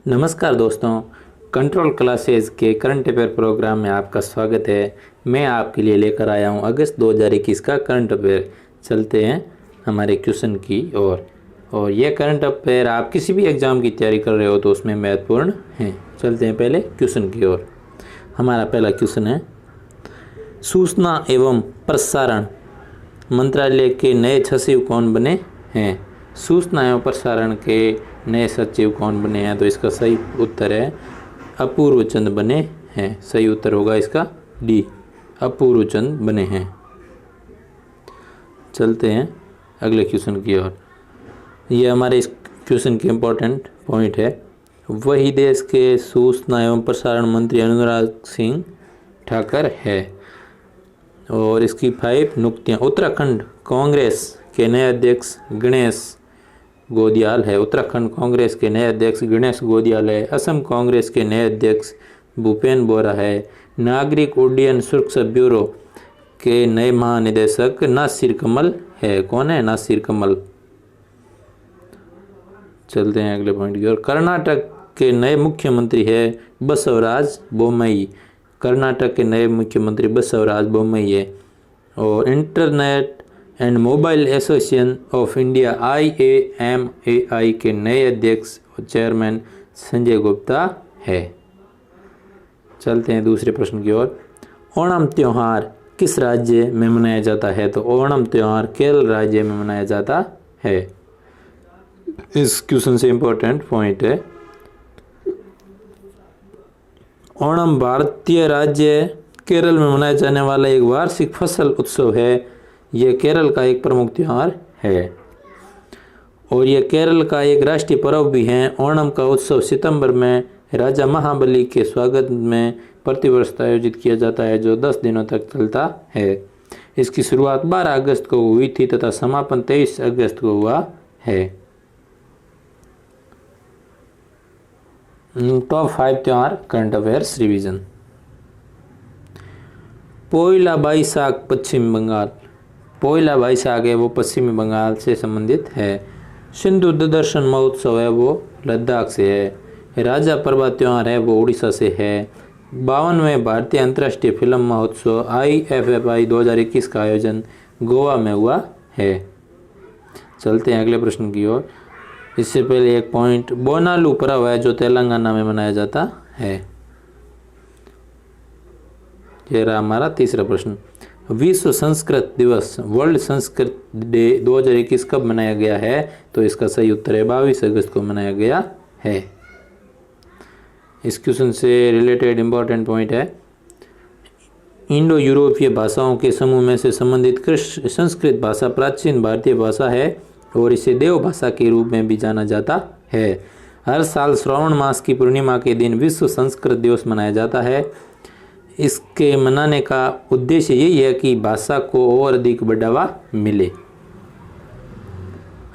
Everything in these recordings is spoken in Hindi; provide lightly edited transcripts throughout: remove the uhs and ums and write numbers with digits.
नमस्कार दोस्तों, कंट्रोल क्लासेस के करंट अफेयर प्रोग्राम में आपका स्वागत है। मैं आपके लिए लेकर आया हूं अगस्त 2021 का करंट अफेयर। चलते हैं हमारे क्वेश्चन की ओर। और यह करंट अफेयर आप किसी भी एग्ज़ाम की तैयारी कर रहे हो तो उसमें महत्वपूर्ण है। चलते हैं पहले क्वेश्चन की ओर। हमारा पहला क्वेश्चन है, सूचना एवं प्रसारण मंत्रालय के नए सचिव कौन बने हैं? सूचना एवं प्रसारण के नए सचिव कौन बने हैं? तो इसका सही उत्तर है अपूर्व चंद बने हैं। सही उत्तर होगा इसका डी, अपूर्व चंद बने हैं। चलते हैं अगले क्वेश्चन की ओर। ये हमारे इस क्वेश्चन के इम्पोर्टेंट पॉइंट है। वही देश के सूचना एवं प्रसारण मंत्री अनुराग सिंह ठाकर है। और इसकी 5 नुक्तियाँ। उत्तराखंड कांग्रेस के नए अध्यक्ष गणेश गोदियाल है। उत्तराखंड कांग्रेस के नए अध्यक्ष गणेश गोदियाल है। असम कांग्रेस के नए अध्यक्ष भूपेन बोरा है। नागरिक उड्डयन सुरक्षा ब्यूरो के नए महानिदेशक नासिर कमल है। कौन है? नासिर कमल। चलते हैं अगले पॉइंट की ओर। कर्नाटक के नए मुख्यमंत्री है बसवराज बोम्मई। कर्नाटक के नए मुख्यमंत्री बसवराज बोम्मई है। और internet and mobile association of India IAMAI के नए अध्यक्ष और चेयरमैन संजय गुप्ता है। चलते हैं दूसरे प्रश्न की ओर। ओणम त्यौहार किस राज्य में मनाया जाता है? तो ओणम त्यौहार केरल राज्य में मनाया जाता है। इस क्वेश्चन से इम्पोर्टेंट पॉइंट है, ओणम भारतीय राज्य केरल में मनाया जाने वाला एक वार्षिक फसल उत्सव है। यह केरल का एक प्रमुख त्यौहार है और यह केरल का एक राष्ट्रीय पर्व भी है। ओणम का उत्सव सितंबर में राजा महाबली के स्वागत में प्रतिवर्ष आयोजित किया जाता है, जो 10 दिनों तक चलता है। इसकी शुरुआत 12 अगस्त को हुई थी तथा समापन 23 अगस्त को हुआ है। टॉप 5 त्यौहार करंट अफेयर्स रिवीजन। पोइला बैसाख पश्चिम बंगाल। पोइला बैसाख है वो पश्चिमी बंगाल से संबंधित है। सिंधु दर्शन महोत्सव है वो लद्दाख से है। राजा परवा त्यौहार है वो उड़ीसा से है। 52वें भारतीय अंतर्राष्ट्रीय फिल्म महोत्सव IFFI 2021 का आयोजन गोवा में हुआ है। चलते हैं अगले प्रश्न की ओर। इससे पहले एक पॉइंट, बोनालू पर्व है जो तेलंगाना में मनाया जाता है। यह रहा हमारा तीसरा प्रश्न। विश्व संस्कृत दिवस वर्ल्ड संस्कृत डे 2021 कब मनाया गया है? तो इसका सही उत्तर है 22 अगस्त को मनाया गया है। इस क्वेश्चन से रिलेटेड इम्पोर्टेंट पॉइंट है, इंडो यूरोपीय भाषाओं के समूह में से संबंधित संस्कृत भाषा प्राचीन भारतीय भाषा है और इसे देव भाषा के रूप में भी जाना जाता है। हर साल श्रावण मास की पूर्णिमा के दिन विश्व संस्कृत दिवस मनाया जाता है। इसके मनाने का उद्देश्य यही है कि भाषा को और अधिक बढ़ावा मिले।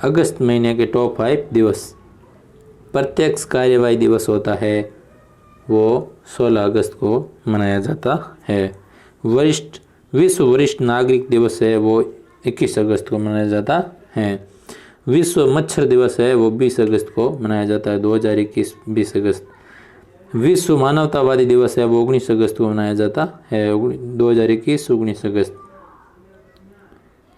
अगस्त महीने के टॉप 5 दिवस। प्रत्यक्ष कार्यवाही दिवस होता है वो 16 अगस्त को मनाया जाता है। विश्व वरिष्ठ नागरिक दिवस है वो 21 अगस्त को मनाया जाता है। विश्व मच्छर दिवस है वो 20 अगस्त को मनाया जाता है, 2021 20 अगस्त। विश्व मानवतावादी दिवस है वो 19 अगस्त को मनाया जाता है, 2021 19 अगस्त।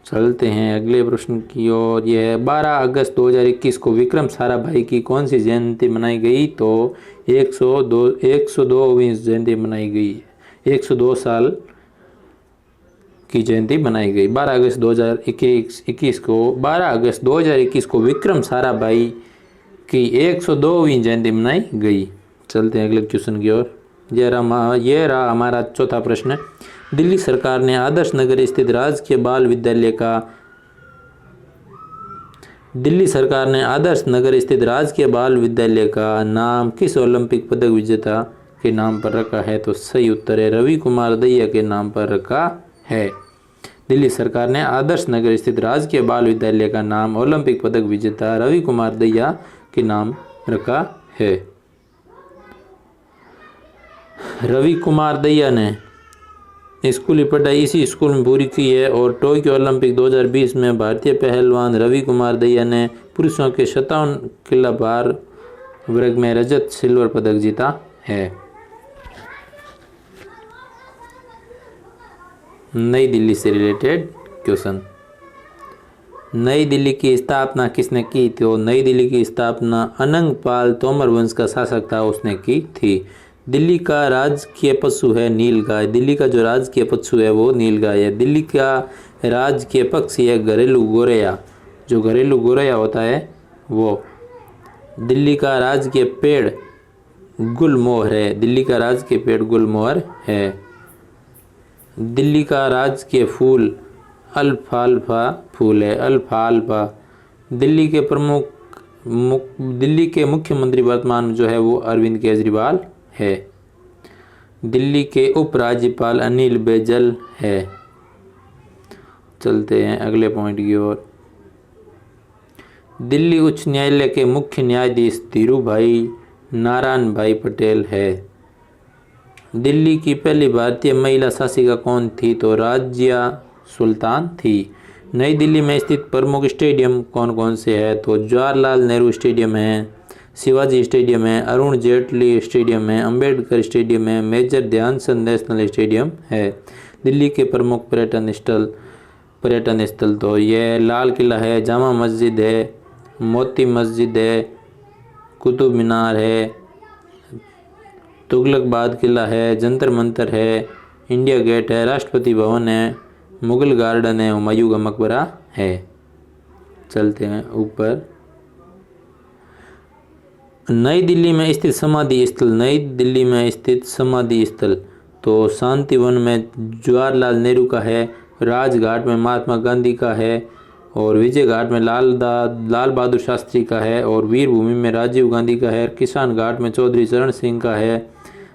चलते हैं अगले प्रश्न की ओर। यह है 12 अगस्त 2021 को विक्रम साराभाई की कौन सी जयंती मनाई गई? तो 102वीं जयंती मनाई गई। 102 साल की जयंती मनाई गई। 12 अगस्त 2021 को विक्रम साराभाई की 102वीं जयंती मनाई गई। चलते हैं अगले क्वेश्चन की ओर। यह रहा हमारा चौथा प्रश्न। दिल्ली सरकार ने आदर्श नगर स्थित राजकीय बाल विद्यालय का नाम किस ओलंपिक पदक विजेता के नाम पर रखा है? तो सही उत्तर है रवि कुमार दहिया के नाम पर रखा है। दिल्ली सरकार ने आदर्श नगर स्थित राजकीय बाल विद्यालय का नाम ओलंपिक पदक विजेता रवि कुमार दहिया के नाम रखा है। रवि कुमार दहिया ने स्कूली पढ़ाई इसी स्कूल में पूरी की है और टोक्यो ओलंपिक 2020 में भारतीय पहलवान रवि कुमार दहिया ने पुरुषों के 57 किलो भार वर्ग में रजत सिल्वर पदक जीता है। नई दिल्ली से रिलेटेड क्वेश्चन। नई दिल्ली की स्थापना किसने की? तो नई दिल्ली की स्थापना अनंगपाल तोमर वंश का शासक था, उसने की थी। दिल्ली का राजकीय पशु है नीलगाय। दिल्ली का जो राजकीय पशु है वो नीलगाय है। दिल्ली का राजकीय पक्षी है घरेलू गोरैया। जो घरेलू गोरैया होता है वो। दिल्ली का राजकीय पेड़ गुलमोहर है। दिल्ली का राजकीय पेड़ गुलमोहर है। दिल्ली का राजकीय फूल अल्फाल्फा फूल है, अल्फाल्फा। दिल्ली के दिल्ली के मुख्यमंत्री वर्तमान में जो है वो अरविंद केजरीवाल है। दिल्ली के उपराज्यपाल अनिल बैजल है। चलते हैं अगले पॉइंट की ओर। दिल्ली उच्च न्यायालय के मुख्य न्यायाधीश धीरूभाई नारायण भाई पटेल है। दिल्ली की पहली भारतीय महिला शासिका कौन थी? तो राजिया सुल्तान थी। नई दिल्ली में स्थित प्रमुख स्टेडियम कौन कौन से है? तो जवाहरलाल नेहरू स्टेडियम है, शिवाजी स्टेडियम है, अरुण जेटली स्टेडियम है, अंबेडकर स्टेडियम है, मेजर ध्यानचंद नेशनल स्टेडियम है। दिल्ली के प्रमुख पर्यटन स्थल तो ये लाल किला है, जामा मस्जिद है, मोती मस्जिद है, कुतुब मीनार है, तुगलकबाद किला है, जंतर मंतर है, इंडिया गेट है, राष्ट्रपति भवन है, मुगल गार्डन है, हुमायूं का मकबरा है। चलते हैं ऊपर। नई दिल्ली में स्थित समाधि स्थल। नई दिल्ली में स्थित समाधि स्थल तो शांतिवन में जवाहरलाल नेहरू का है, राजघाट में महात्मा गांधी का है, और विजय घाट में लाल बहादुर शास्त्री का है, और वीर भूमि में राजीव गांधी का है, किसान घाट में चौधरी चरण सिंह का है,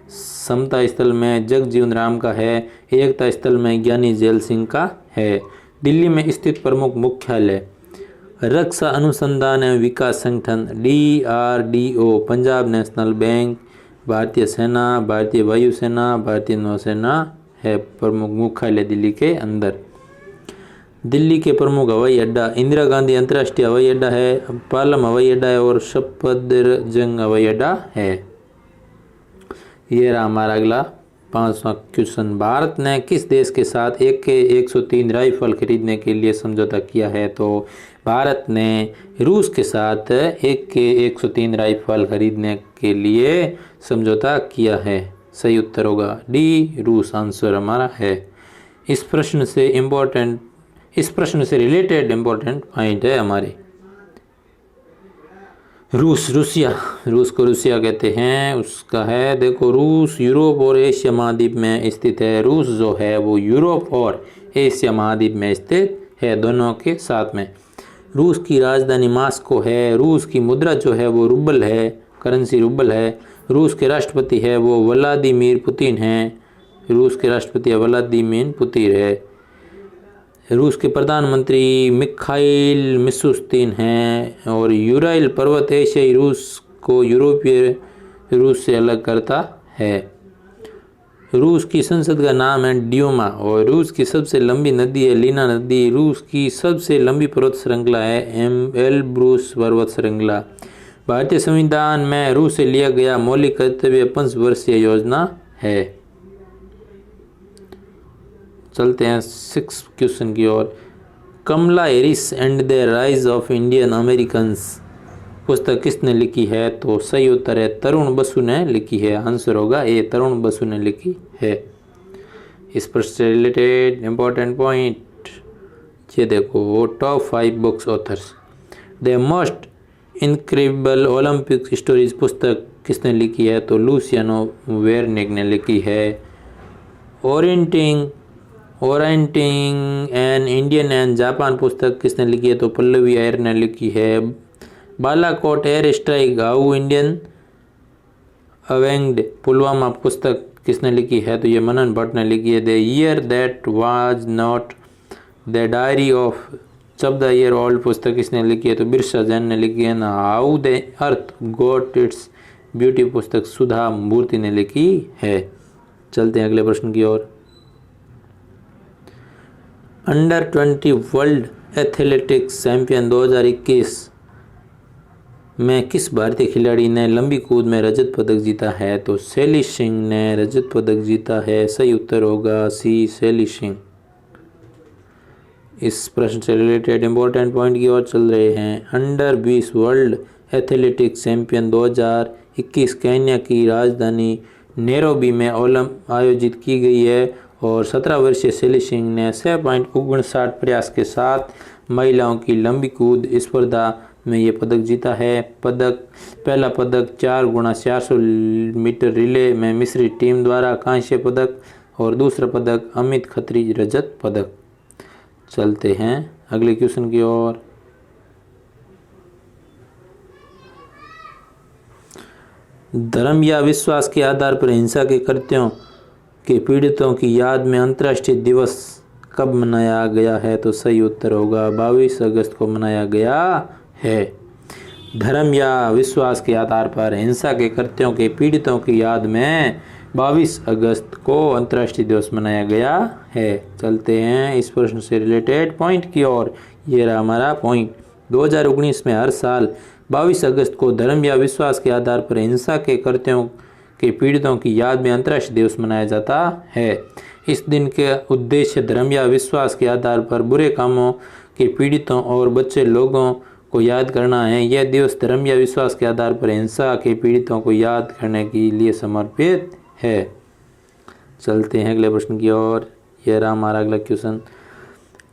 समता स्थल में जगजीवन राम का है, एकता स्थल में ज्ञानी जैल सिंह का है। दिल्ली में स्थित प्रमुख मुख्यालय रक्षा अनुसंधान एवं विकास संगठन DRDO, पंजाब नेशनल बैंक, भारतीय सेना, भारतीय वायुसेना, भारतीय नौसेना है प्रमुख मुख्यालय दिल्ली के अंदर। दिल्ली के प्रमुख हवाई अड्डा इंदिरा गांधी अंतर्राष्ट्रीय हवाई अड्डा है, पालम हवाई अड्डा है, और सफदरजंग हवाई अड्डा है। ये रहा हमारा अगला 5वां क्वेश्चन। भारत ने किस देश के साथ AK-103 राइफल खरीदने के लिए समझौता किया है? तो भारत ने रूस के साथ AK-103 राइफल खरीदने के लिए समझौता किया है। सही उत्तर होगा डी, रूस आंसर हमारा है। इस प्रश्न से रिलेटेड इम्पोर्टेंट पॉइंट है हमारे। रूस को रुसिया कहते हैं, उसका है देखो। रूस यूरोप और एशिया महाद्वीप में स्थित है। रूस जो है वो यूरोप और एशिया महाद्वीप में स्थित है, दोनों के साथ में। रूस की राजधानी मॉस्को है। रूस की मुद्रा जो है वो रूबल है, करेंसी रूबल है। रूस के राष्ट्रपति है वो व्लादिमीर पुतिन है। रूस के राष्ट्रपति व्लादिमीर पुतिन है। रूस के प्रधानमंत्री मिखाइल मिशुस्तिन हैं। और यूराइल पर्वत एशियाई रूस को यूरोपीय रूस से अलग करता है। रूस की संसद का नाम है ड्यूमा। और रूस की सबसे लंबी नदी है लीना नदी। रूस की सबसे लंबी पर्वत श्रृंखला है एल्ब्रूस पर्वत श्रृंखला। भारतीय संविधान में रूस से लिया गया मौलिक कर्तव्य 5 वर्षीय योजना है। चलते हैं 6 क्वेश्चन की ओर। Kamala Harris and the rise of Indian Americans पुस्तक किसने लिखी है? तो सही उत्तर है तरुण बसु ने लिखी है। आंसर होगा ए, तरुण बसु ने लिखी है। इस पर से रिलेटेड इम्पोर्टेंट पॉइंट ये देखो। Top 5 books authors. The most incredible Olympic stories पुस्तक किसने लिखी है? तो लुसियानो वेरनिक ने लिखी है। ओरेंटिंग एन इंडियन एंड जापान पुस्तक किसने लिखी है? तो पल्लवी अय्यर ने लिखी है। Balakot air strike how Indian avenged Pulwama पुस्तक किसने लिखी है? तो ये मनन भट्ट ने लिखी है। The year that was not the diary of 14 year old पुस्तक किसने लिखी है? तो बिरसा जैन ने लिखी है ना। How the earth got its beauty पुस्तक सुधा मूर्ति ने लिखी है। चलते हैं अगले प्रश्न की ओर। अंडर 20 वर्ल्ड एथलेटिक्स चैंपियन 2021 में किस भारतीय खिलाड़ी ने लंबी कूद में रजत पदक जीता है? तो शैली सिंह ने रजत पदक जीता है। सही उत्तर होगा सी, शैली सिंह। इस प्रश्न से रिलेटेड इंपॉर्टेंट पॉइंट की ओर चल रहे हैं। Under 20 world athletics champion 2021 Kenya की राजधानी नैरोबी में आयोजित की गई है और 17 वर्षीय शैली सिंह ने 6.59 प्रयास के साथ महिलाओं की लंबी कूद स्पर्धा में ये पदक जीता है। पहला पदक 4x400 मीटर रिले में मिस्री टीम द्वारा कांस्य पदक और दूसरा पदक अमित खत्री रजत पदक। चलते हैं अगले क्वेश्चन की ओर। धर्म या विश्वास के आधार पर हिंसा के कृत्यों के पीड़ितों की याद में अंतर्राष्ट्रीय दिवस कब मनाया गया है? तो सही उत्तर होगा 22 अगस्त को मनाया गया है। धर्म या विश्वास के आधार पर हिंसा के कृत्यों के पीड़ितों की याद में 22 अगस्त को अंतर्राष्ट्रीय दिवस मनाया गया है। चलते हैं इस प्रश्न से रिलेटेड पॉइंट की ओर। ये रहा हमारा पॉइंट। 2019 में हर साल 22 अगस्त को धर्म या विश्वास के आधार पर हिंसा के कृत्यों के पीड़ितों की याद में अंतर्राष्ट्रीय दिवस मनाया जाता है। इस दिन के उद्देश्य धर्म या विश्वास के आधार पर बुरे कामों के पीड़ितों और बच्चे लोगों को याद करना है। यह दिवस धर्म या विश्वास के आधार पर हिंसा के पीड़ितों को याद करने के लिए समर्पित है। चलते हैं अगले प्रश्न की ओर। यह रहा हमारा अगला क्वेश्चन।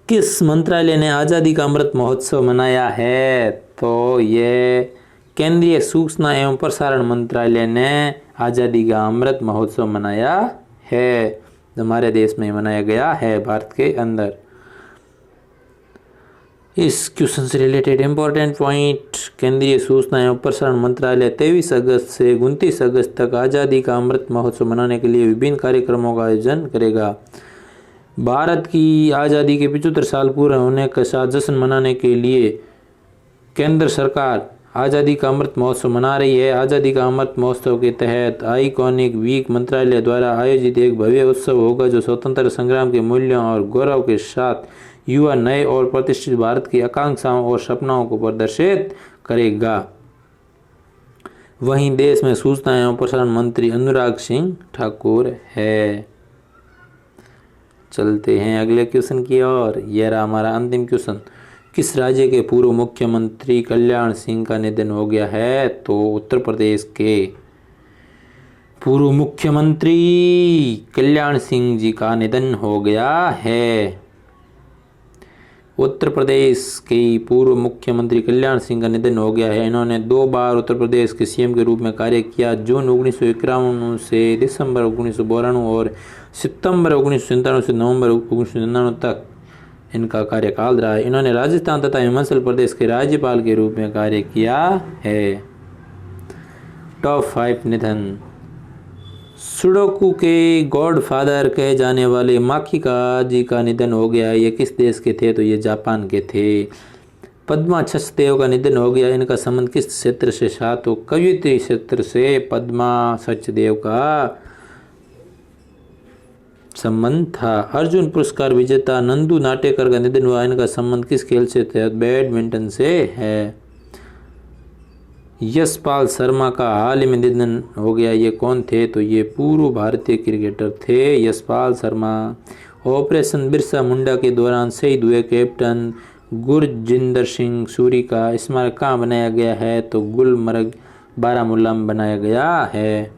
किस मंत्रालय ने आज़ादी का अमृत महोत्सव मनाया है? तो ये केंद्रीय सूचना एवं प्रसारण मंत्रालय ने आज़ादी का अमृत महोत्सव मनाया है। हमारे देश में मनाया गया है, भारत के अंदर। इस क्वेश्चन से रिलेटेड इंपॉर्टेंट पॉइंट। केंद्रीय सूचना एवं प्रसारण मंत्रालय 23 अगस्त से 29 अगस्त तक आज़ादी का अमृत महोत्सव मनाने के लिए विभिन्न कार्यक्रमों का आयोजन करेगा। भारत की आज़ादी के 75 साल पूरे होने के साथ जश्न मनाने के लिए केंद्र सरकार आज़ादी का अमृत महोत्सव मना रही है। आज़ादी का अमृत महोत्सव के तहत आइकॉनिक वीक मंत्रालय द्वारा आयोजित एक भव्य उत्सव होगा जो स्वतंत्रता संग्राम के मूल्यों और गौरव के साथ युवा, नए और प्रतिष्ठित भारत की आकांक्षाओं और सपनों को प्रदर्शित करेगा। वहीं देश में सूचना एवं प्रसारण मंत्री अनुराग सिंह ठाकुर है। चलते हैं अगले क्वेश्चन की ओर। यह रहा हमारा अंतिम क्वेश्चन। किस राज्य के पूर्व मुख्यमंत्री कल्याण सिंह का निधन हो गया है? तो उत्तर प्रदेश के पूर्व मुख्यमंत्री कल्याण सिंह जी का निधन हो गया है। उत्तर प्रदेश के पूर्व मुख्यमंत्री कल्याण सिंह का निधन हो गया है। इन्होंने 2 बार उत्तर प्रदेश के सीएम के रूप में कार्य किया। जून 1951 से दिसंबर 1992 और सितंबर 1997 से नवंबर 1999 तक इनका कार्यकाल रहा है। इन्होंने राजस्थान तथा हिमाचल प्रदेश के राज्यपाल के रूप में कार्य किया है। टॉप 5 निधन। सुडोकू के गॉडफादर कहे जाने वाले माखिका जी का निधन हो गया। ये किस देश के थे? तो ये जापान के थे। पद्मा सचदेव का निधन हो गया। इनका संबंध किस क्षेत्र से था? तो कवियत्री क्षेत्र से पद्मा सचदेव का संबंध था। अर्जुन पुरस्कार विजेता नंदू नाटेकर का निधन हुआ। इनका संबंध किस खेल से थे? बैडमिंटन से है। यशपाल शर्मा का हाल ही में निधन हो गया। ये कौन थे? तो ये पूर्व भारतीय क्रिकेटर थे यशपाल शर्मा। ऑपरेशन बिरसा मुंडा के दौरान शहीद हुए कैप्टन गुरजिंदर सिंह सूरी का स्मारक कहाँ बनाया गया है? तो गुलमर्ग बारामूला में बनाया गया है।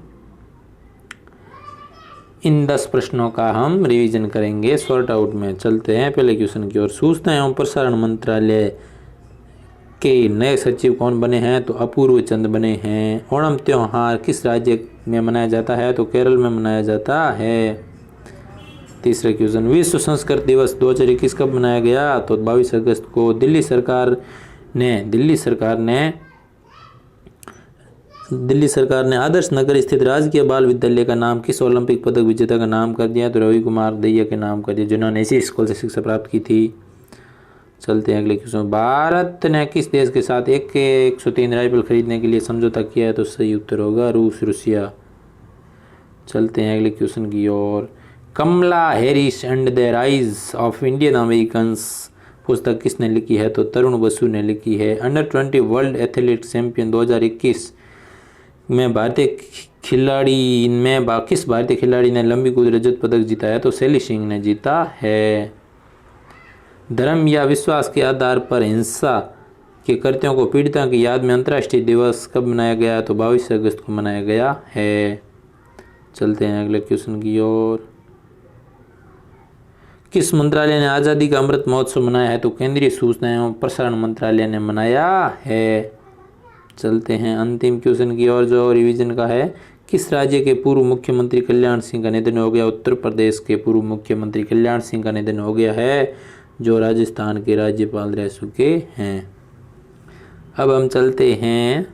इन 10 प्रश्नों का हम रिवीजन करेंगे शॉर्ट आउट में। चलते हैं पहले क्वेश्चन की ओर। सूचना एवं प्रसारण मंत्रालय के नए सचिव कौन बने हैं? तो अपूर्व चंद बने हैं। ओणम त्योहार किस राज्य में मनाया जाता है? तो केरल में मनाया जाता है। तीसरा क्वेश्चन। विश्व संस्कृत दिवस 2021 कब मनाया गया? तो 22 अगस्त को। दिल्ली सरकार ने आदर्श नगर स्थित राजकीय बाल विद्यालय का नाम किस ओलंपिक पदक विजेता का नाम कर दिया? तो रवि कुमार दहिया के नाम कर दिया, जिन्होंने इसी स्कूल से शिक्षा प्राप्त की थी। चलते हैं अगले क्वेश्चन। भारत ने किस देश के साथ AK-103 राइफल खरीदने के लिए समझौता किया है? तो सही उत्तर होगा रूसिया। चलते हैं अगले क्वेश्चन की ओर। Kamala Harris and the rise of Indian Americans पुस्तक किसने लिखी है? तो तरुण बसु ने लिखी है। अंडर 20 वर्ल्ड एथलीट चैंपियन 2021 में किस भारतीय खिलाड़ी ने लंबी कूद रजत पदक जीता है? तो शैली सिंह ने जीता है। धर्म या विश्वास के आधार पर हिंसा के कृत्यों को पीड़ितों की याद में अंतर्राष्ट्रीय दिवस कब मनाया गया? तो 22 अगस्त को मनाया गया है। चलते हैं अगले क्वेश्चन की ओर। किस मंत्रालय ने आज़ादी का अमृत महोत्सव मनाया है? तो केंद्रीय सूचना एवं प्रसारण मंत्रालय ने मनाया है। चलते हैं अंतिम क्वेश्चन की ओर जो रिवीजन का है। किस राज्य के पूर्व मुख्यमंत्री कल्याण सिंह का निधन हो गया? उत्तर प्रदेश के पूर्व मुख्यमंत्री कल्याण सिंह का निधन हो गया है, जो राजस्थान के राज्यपाल रह चुके हैं। अब हम चलते हैं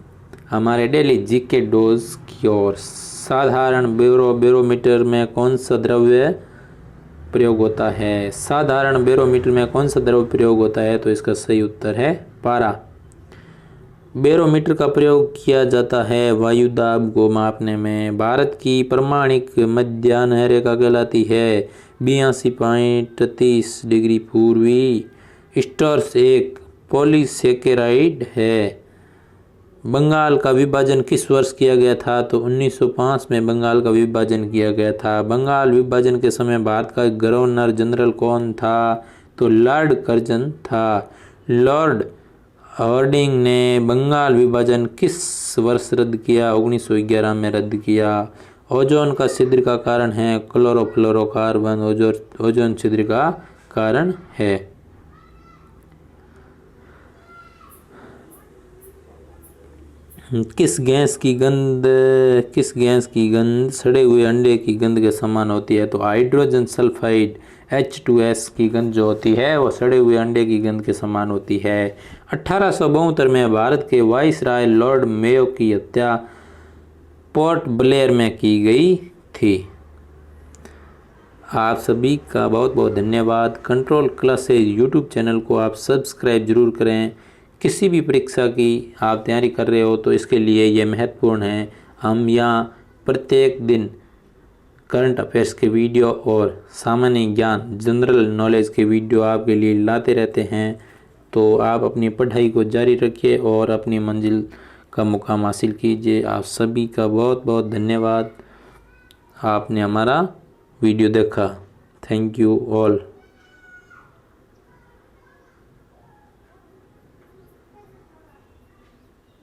हमारे डेली जीके डोज की ओर। साधारण बैरोमीटर में कौन सा द्रव्य प्रयोग होता है? साधारण बैरोमीटर में कौन सा द्रव्य प्रयोग होता है? तो इसका सही उत्तर है पारा। बैरोमीटर का प्रयोग किया जाता है वायु दाब को मापने में। भारत की प्रमाणिक मध्याह्न रेखा कहलाती है 82.30 डिग्री पूर्वी। स्टार्स एक पॉलीसेकेराइड है। बंगाल का विभाजन किस वर्ष किया गया था? तो 1905 में बंगाल का विभाजन किया गया था। बंगाल विभाजन के समय भारत का गवर्नर जनरल कौन था? तो लॉर्ड कर्जन था। लॉर्ड हार्डिंग ने बंगाल विभाजन किस वर्ष रद्द किया? 1911 में रद्द किया। ओजोन का छिद्र का कारण है क्लोरोफ्लोरोकार्बन। ओजोन छिद्र का कारण है। किस गैस की गंध सड़े हुए अंडे की गंध के समान होती है? तो हाइड्रोजन सल्फाइड H2S की गंध जो होती है वो सड़े हुए अंडे की गंध के समान होती है। 1872 में भारत के वाइसराय लॉर्ड मेयो की हत्या पोर्ट ब्लेयर में की गई थी। आप सभी का बहुत बहुत धन्यवाद। कंट्रोल क्लासेज यूट्यूब चैनल को आप सब्सक्राइब जरूर करें। किसी भी परीक्षा की आप तैयारी कर रहे हो तो इसके लिए ये महत्वपूर्ण है। हम यहाँ प्रत्येक दिन करंट अफेयर्स के वीडियो और सामान्य ज्ञान जनरल नॉलेज के वीडियो आपके लिए लाते रहते हैं। तो आप अपनी पढ़ाई को जारी रखिए और अपनी मंजिल का मुकाम हासिल कीजिए। आप सभी का बहुत बहुत धन्यवाद। आपने हमारा वीडियो देखा। Thank you all.